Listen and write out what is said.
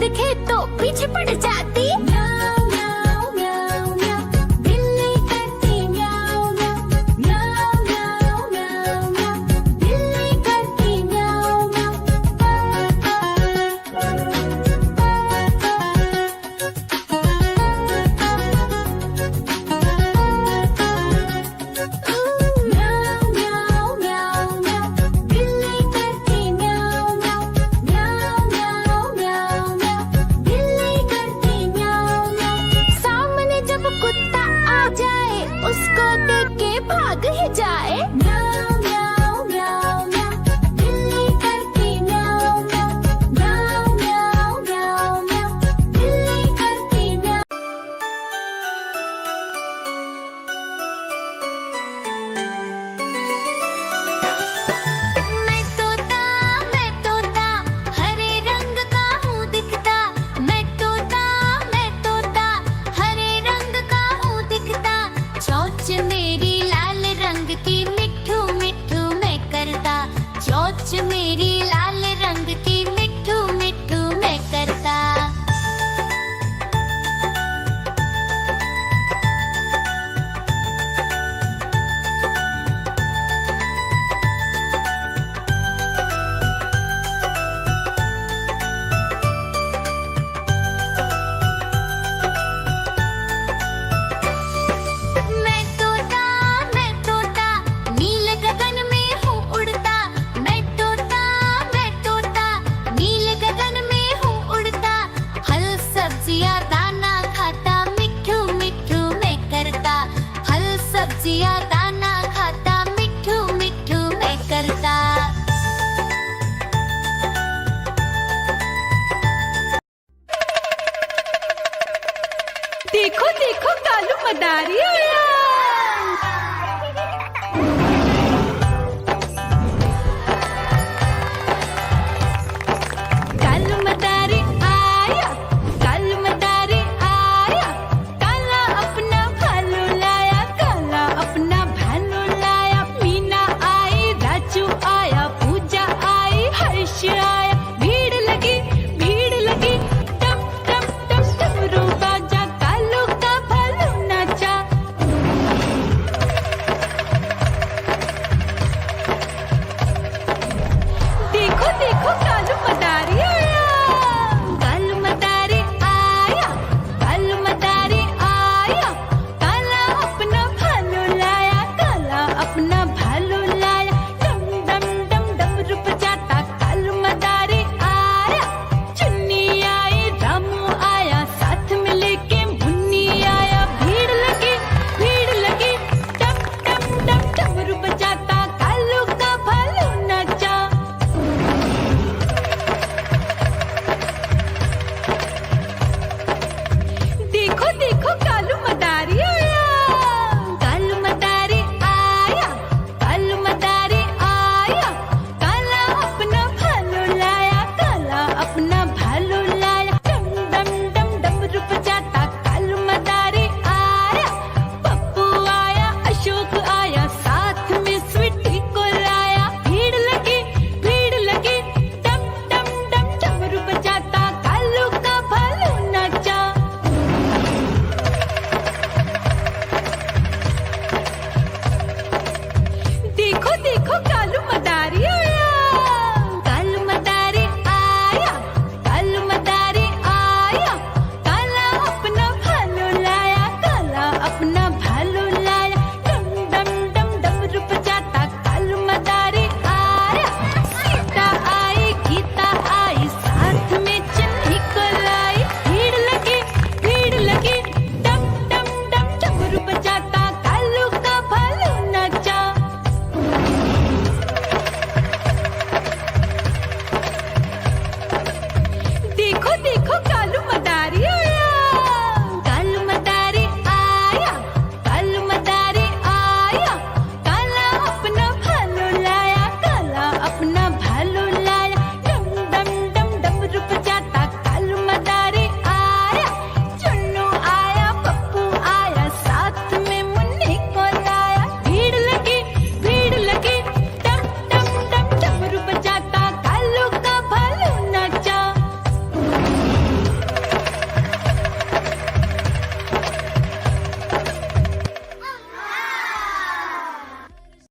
दिखे तो पीछे पड़ जाती। म्याऊं म्याऊं म्याऊं म्याऊं, बिल्ली करती म्याऊं म्याऊं। म्याऊं म्याऊं म्याऊं म्याऊं, बिल्ली करती म्याऊं म्याऊं। म्याऊं म्याऊं म्याऊं म्याऊं, बिल्ली करती म्याऊं म्याऊं। म्याऊं म्याऊं म्याऊं म्याऊं, बिल्ली करती म्याऊं म्याऊं। सामने जब कुत्ता आ जाए उसको देख के भाग ही जाए। म्याऊं म्याऊं म्याऊं म्याऊं, बिल्ली करती म्याऊं म्याऊं। म्याऊं म्याऊं म्याऊं म्याऊं, बिल्ली करती म्याऊं। मैं तोता हरे रंग का हूँ दिखता। मैं तोता हरे रंग का हूँ दिखता। चोंच मेरी लाल रंग की मिट्ठू मिट्ठू मैं करता। चोंच मेरी लाल रंग की मिट्ठू मिट्ठू मैं करता। मैं तोता नील गगन में हूँ उड़ता। मैं तोता नील गगन में हूँ उड़ता। फल सब्जियाँ दाना खाता मिट्ठू मिट्ठू मैं करता। फल सब्जियाँ दाना खाता मिट्ठू मिट्ठू मैं करता। देखो देखो कालू मदारी आया।